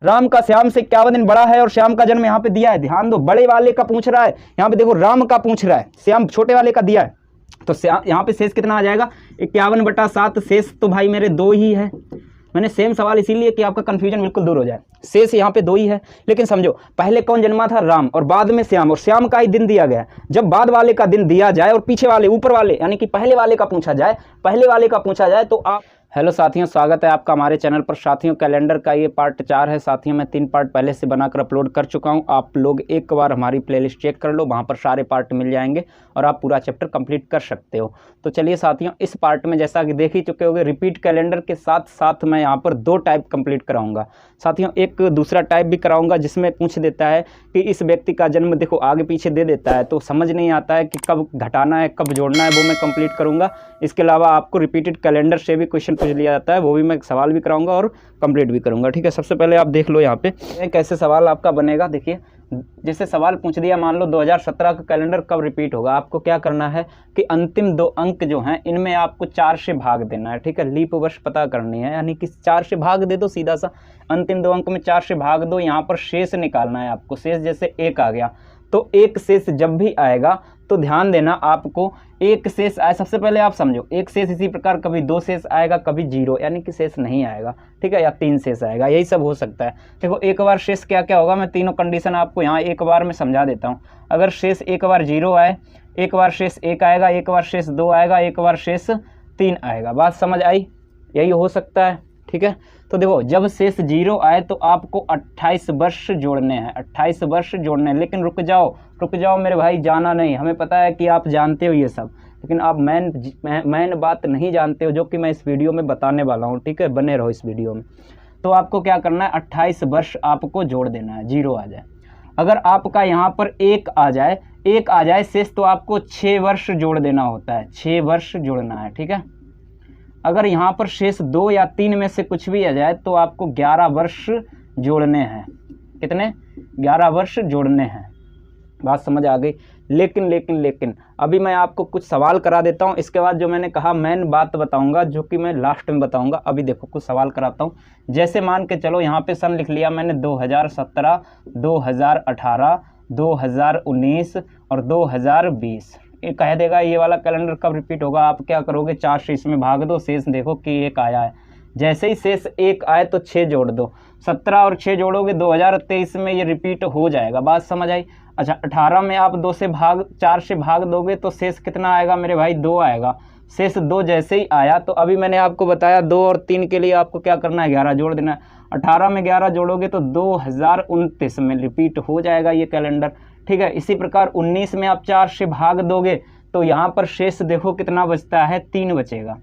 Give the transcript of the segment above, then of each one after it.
राम का श्याम से 51 दिन बड़ा है और श्याम का जन्म यहाँ पे दिया है। ध्यान दो, बड़े वाले का पूछ रहा है, यहाँ पे देखो राम का पूछ रहा है, श्याम छोटे वाले का दिया है। तो यहाँ पे शेष कितना आ जाएगा 51/7। शेष तो भाई मेरे 2 ही है। मैंने सेम सवाल इसीलिए कि आपका कंफ्यूजन बिल्कुल दूर हो जाए। शेष यहाँ पे 2 ही है, लेकिन समझो पहले कौन जन्मा था, राम, और बाद में श्याम, और श्याम का ही दिन दिया गया। जब बाद वाले का दिन दिया जाए और पीछे वाले ऊपर वाले यानी कि पहले वाले का पूछा जाए तो आप। हेलो साथियों, स्वागत है आपका हमारे चैनल पर। साथियों, कैलेंडर का ये पार्ट 4 है। साथियों, मैं 3 पार्ट पहले से बनाकर अपलोड कर चुका हूँ। आप लोग एक बार हमारी प्लेलिस्ट चेक कर लो, वहाँ पर सारे पार्ट मिल जाएंगे और आप पूरा चैप्टर कंप्लीट कर सकते हो। तो चलिए साथियों, इस पार्ट में जैसा कि देख ही चुके होंगे, रिपीट कैलेंडर के साथ साथ मैं यहाँ पर 2 टाइप कंप्लीट कराऊंगा। साथियों, एक दूसरा टाइप भी कराऊंगा जिसमें पूछ देता है कि इस व्यक्ति का जन्म, देखो आगे पीछे दे देता है तो समझ नहीं आता है कि कब घटाना है कब जोड़ना है, वो मैं कंप्लीट करूंगा। इसके अलावा आपको रिपीटेड कैलेंडर से भी क्वेश्चन पूछ लिया जाता है, वो भी मैं सवाल भी कराऊंगा और कंप्लीट भी करूंगा। ठीक है, सबसे पहले आप देख लो यहाँ पे कैसे सवाल आपका बनेगा। देखिए, जैसे सवाल पूछ दिया, मान लो 2017 का कैलेंडर कब रिपीट होगा। आपको क्या करना है कि अंतिम 2 अंक जो हैं इनमें आपको 4 से भाग देना है। ठीक है, लीप वर्ष पता करनी है, यानी कि 4 से भाग दे दो सीधा सा। अंतिम 2 अंक में 4 से भाग दो। यहाँ पर शेष निकालना है आपको। शेष जैसे 1 आ गया तो 1 शेष जब भी आएगा तो ध्यान देना, आपको 1 शेष आए। सबसे पहले आप समझो, 1 शेष इसी प्रकार कभी 2 शेष आएगा, कभी 0 यानी कि शेष नहीं आएगा। ठीक है, या 3 शेष आएगा, यही सब हो सकता है। देखो, एक बार शेष क्या क्या होगा, मैं तीनों कंडीशन आपको यहाँ एक बार में समझा देता हूँ। अगर शेष एक बार 0 आए, एक बार शेष 1 आएगा, एक बार शेष 2 आएगा, एक बार शेष 3 आएगा। बात समझ आई? यही हो सकता है। ठीक है, तो देखो, जब शेष 0 आए तो आपको 28 वर्ष जोड़ने हैं, 28 वर्ष जोड़ने हैं। लेकिन रुक जाओ मेरे भाई, जाना नहीं। हमें पता है कि आप जानते हो ये सब, लेकिन आप मैन बात नहीं जानते हो, जो कि मैं इस वीडियो में बताने वाला हूँ। ठीक है, बने रहो इस वीडियो में। तो आपको क्या करना है, 28 वर्ष आपको जोड़ देना है। 0 आ जाए, अगर आपका यहाँ पर 1 आ जाए शेष, तो आपको 6 वर्ष जोड़ देना होता है, 6 वर्ष जोड़ना है। ठीक है, अगर यहाँ पर शेष 2 या 3 में से कुछ भी आ जाए तो आपको 11 वर्ष जोड़ने हैं। कितने? 11 वर्ष जोड़ने हैं। बात समझ आ गई? लेकिन अभी मैं आपको कुछ सवाल करा देता हूँ। इसके बाद जो मैंने कहा मेन बात बताऊंगा, जो कि मैं लास्ट में बताऊंगा। अभी देखो, कुछ सवाल कराता हूँ। जैसे मान के चलो, यहाँ पे सन लिख लिया मैंने 2017, 2018, 2019 और 2020। ये कह देगा ये वाला कैलेंडर कब रिपीट होगा। आप क्या करोगे, 4 से इसमें भाग दो। शेष देखो कि 1 आया है, जैसे ही शेष 1 आए तो 6 जोड़ दो। 17 और 6 जोड़ोगे 2023 में ये रिपीट हो जाएगा। बात समझ आई? अच्छा, 18 में आप 4 से भाग दोगे तो शेष कितना आएगा मेरे भाई? 2 आएगा। शेष 2 जैसे ही आया तो अभी मैंने आपको बताया 2 और 3 के लिए आपको क्या करना है, 11 जोड़ देना है। 18 में 11 जोड़ोगे तो 2029 में रिपीट हो जाएगा ये कैलेंडर। ठीक है, इसी प्रकार 19 में आप 4 से भाग दोगे तो यहाँ पर शेष देखो कितना बचता है, 3 बचेगा।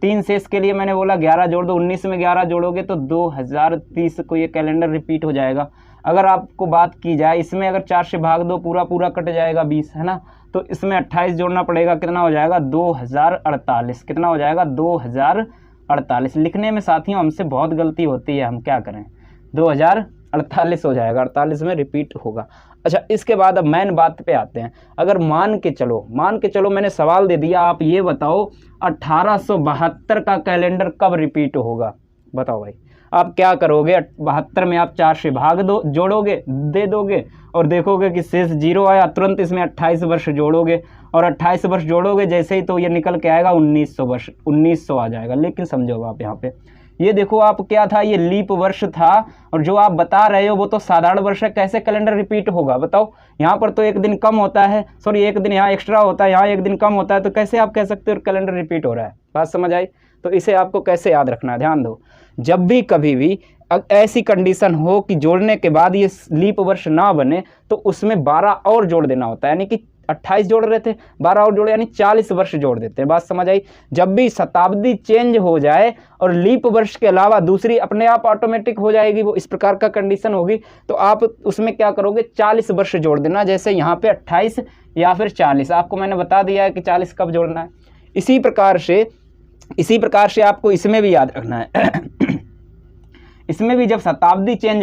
3 शेष के लिए मैंने बोला 11 जोड़ दो। 19 में 11 जोड़ोगे तो 2030 को ये कैलेंडर रिपीट हो जाएगा। अगर आपको बात की जाए, इसमें अगर 4 से भाग दो, पूरा कट जाएगा 20, है ना। तो इसमें 28 जोड़ना पड़ेगा, कितना हो जाएगा? 2048। कितना हो जाएगा? 2048। लिखने में साथियों हमसे बहुत गलती होती है, हम क्या करें, 2048 हो जाएगा, 48 में रिपीट होगा। अच्छा, इसके बाद अब मेन बात पे आते हैं। अगर मान के चलो मैंने सवाल दे दिया, आप ये बताओ 1872 का कैलेंडर कब रिपीट होगा। बताओ भाई, आप क्या करोगे? 72 में आप 4 से भाग दो, जोड़ोगे, दे दोगे और देखोगे कि शेष 0 आया, तुरंत इसमें 28 वर्ष जोड़ोगे और 28 वर्ष जोड़ोगे जैसे ही तो ये निकल के आएगा 1900 वर्ष, 1900 आ जाएगा। लेकिन समझो आप यहाँ पे, ये देखो आप क्या था, ये लीप वर्ष था और जो आप बता रहे हो वो तो साधारण वर्ष है। कैसे कैलेंडर रिपीट होगा बताओ? यहाँ पर तो 1 दिन कम होता है, सॉरी 1 दिन यहाँ एक्स्ट्रा होता है, यहाँ 1 दिन कम होता है, तो कैसे आप कह सकते हो कैलेंडर रिपीट हो रहा है? बात समझ आई? तो इसे आपको कैसे याद रखना है, ध्यान दो। जब भी कभी भी ऐसी कंडीशन हो कि जोड़ने के बाद ये लीप वर्ष ना बने तो उसमें 12 और जोड़ देना होता है, यानी कि 28 जोड़ रहे थे, 12 और जोड़े यानी 40 वर्ष जोड़ देते हैं। बात समझ आई? जब भी शताब्दी चेंज हो जाए और लीप वर्ष के अलावा दूसरी अपने आप ऑटोमेटिक हो जाएगी, वो इस प्रकार का कंडीशन होगी, तो आप उसमें क्या करोगे, 40 वर्ष जोड़ देना। जैसे यहाँ पे 28 या फिर 40, आपको मैंने बता दिया है कि 40 कब जोड़ना है। इसी प्रकार से आपको इसमें भी याद रखना है। इसमें भी जब शताब्दी चेंज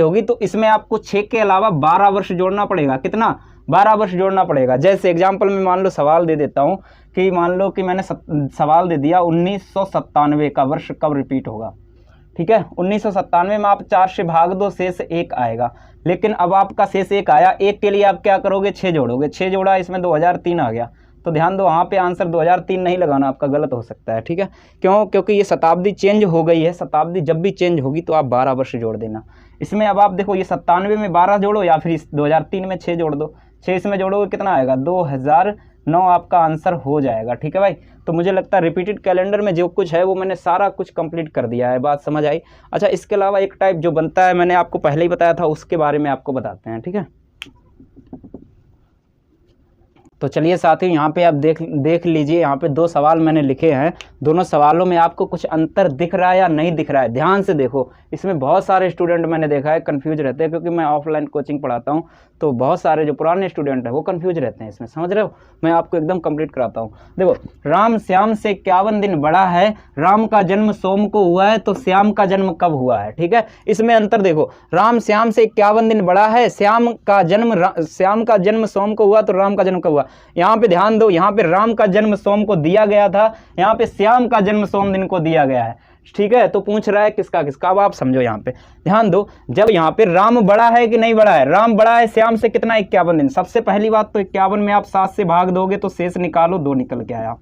होगी तो इसमें आपको 6 के अलावा 12 वर्ष जोड़ना पड़ेगा। कितना? 12 वर्ष जोड़ना पड़ेगा। जैसे एग्जाम्पल में मान लो सवाल दे देता हूँ कि मान लो कि मैंने सवाल दे दिया 1997 का वर्ष कब रिपीट होगा। ठीक है। 1997 में आप 4 से भाग दो, शेष 1 आएगा। लेकिन अब आपका शेष 1 आया, 1 के लिए आप क्या करोगे, 6 जोड़ोगे, 6 जोड़ा इसमें 2003 आ गया। तो ध्यान दो वहाँ पे आंसर 2003 नहीं लगाना, आपका गलत हो सकता है, ठीक है। क्यों? क्योंकि ये शताब्दी चेंज हो गई है। शताब्दी जब भी चेंज होगी तो आप 12 वर्ष जोड़ देना। इसमें अब आप देखो, ये 97 में 12 जोड़ो या फिर 2003 में 6 जोड़ दो। 6 इसमें जोड़ोगे कितना आएगा, 2009 आपका आंसर हो जाएगा, ठीक है भाई। तो मुझे लगता है रिपीटेड कैलेंडर में जो कुछ है वो मैंने सारा कुछ कंप्लीट कर दिया है, बात समझ आई। अच्छा, इसके अलावा एक टाइप जो बनता है, मैंने आपको पहले ही बताया था, उसके बारे में आपको बताते हैं, ठीक है। तो चलिए साथियों, यहाँ पे आप देख लीजिए, यहाँ पे 2 सवाल मैंने लिखे हैं। दोनों सवालों में आपको कुछ अंतर दिख रहा है या नहीं दिख रहा है, ध्यान से देखो। इसमें बहुत सारे स्टूडेंट मैंने देखा है कंफ्यूज रहते हैं, क्योंकि मैं ऑफलाइन कोचिंग पढ़ाता हूँ, तो बहुत सारे जो पुराने स्टूडेंट हैं वो कंफ्यूज रहते हैं इसमें, समझ रहे हो। मैं आपको एकदम कंप्लीट कराता हूँ। देखो, राम श्याम से 51 दिन बड़ा है, राम का जन्म सोम को हुआ है, तो श्याम का जन्म कब हुआ है, ठीक है। इसमें अंतर देखो, राम श्याम से 51 दिन बड़ा है, श्याम का जन्म सोम को हुआ, तो राम का जन्म कब हुआ। यहाँ पे ध्यान दो, यहाँ पे राम का जन्म सोम को दिया गया था, यहाँ पे श्याम का जन्म सोम दिन को दिया गया है, ठीक है। तो पूछ रहा है किसका किसका, अब आप समझो। यहाँ पे ध्यान दो, जब यहाँ पे राम बड़ा है कि नहीं बड़ा है, राम बड़ा है श्याम से कितना, 51 दिन। सबसे पहली बात तो 51 में आप 7 से भाग दोगे तो शेष निकालो, 2 निकल के आया।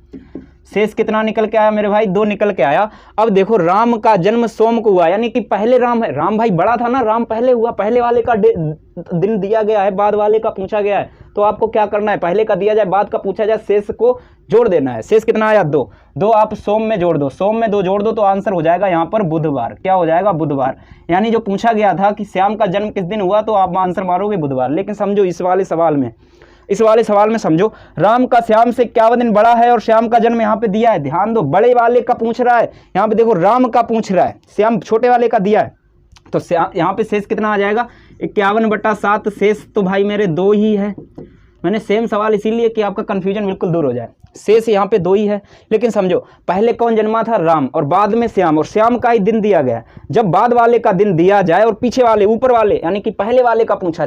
शेष कितना निकल के आया मेरे भाई, 2 निकल के आया। अब देखो, राम का जन्म सोम को हुआ, यानी कि पहले राम है, राम भाई बड़ा था ना, राम पहले हुआ, पहले वाले का दिन दिया गया है, बाद वाले का पूछा गया है। तो आपको क्या करना है, पहले का दिया जाए, बाद का पूछा जाए, शेष को जोड़ देना है। शेष कितना आया, 2 आप सोम में जोड़ दो, सोम में 2 जोड़ दो तो आंसर हो जाएगा यहाँ पर बुधवार। क्या हो जाएगा, बुधवार। यानी जो पूछा गया था कि श्याम का जन्म किस दिन हुआ, तो आप आंसर मारोगे बुधवार। लेकिन समझो इस वाले सवाल में समझो, राम का श्याम से 51 दिन बड़ा है और श्याम का जन्म यहाँ पे दिया है। ध्यान दो, बड़े वाले का पूछ रहा है, यहाँ पे देखो राम का पूछ रहा है, श्याम छोटे वाले का दिया है। तो यहाँ पे शेष कितना आ जाएगा, 51/7। शेष तो भाई मेरे 2 ही है। मैंने सेम सवाल इसीलिए कि आपका कंफ्यूजन बिल्कुल दूर हो जाए। शेष यहाँ पे 2 ही है। लेकिन समझो, पहले कौन जन्मा था, राम, और बाद में श्याम, और श्याम का ही दिन दिया गया। जब बाद वाले का दिन दिया जाए और पीछे वाले, ऊपर वाले, यानी कि पहले वाले का पूछा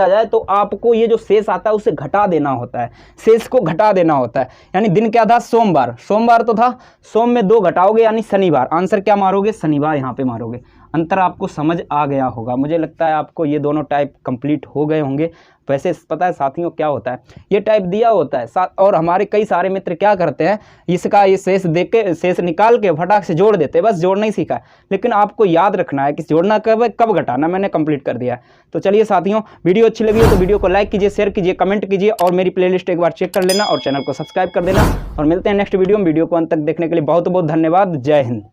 जाए, तो आपको ये जो शेष आता है उसे घटा देना होता है, शेष को घटा देना होता है। यानी दिन क्या था, सोमवार तो था, सोम में 2 घटाओगे यानी शनिवार। आंसर क्या मारोगे, शनिवार यहाँ पे मारोगे। अंतर आपको समझ आ गया होगा। मुझे लगता है आपको ये दोनों टाइप कंप्लीट हो गए होंगे। वैसे पता है साथियों क्या होता है, ये टाइप दिया होता है और हमारे कई सारे मित्र क्या करते हैं, इसका ये शेष देख के, शेष निकाल के फटाक से जोड़ देते हैं। बस जोड़ना ही सीखा है, लेकिन आपको याद रखना है कि जोड़ना कब घटाना, मैंने कंप्लीट कर दिया है। तो चलिए साथियों, वीडियो अच्छी लगी हो तो वीडियो को लाइक कीजिए, शेयर कीजिए, कमेंट कीजिए, और मेरी प्लेलिस्ट एक बार चेक कर लेना और चैनल को सब्सक्राइब कर देना। और मिलते हैं नेक्स्ट वीडियो में। वीडियो को अंत तक देखने के लिए बहुत बहुत धन्यवाद। जय हिंद।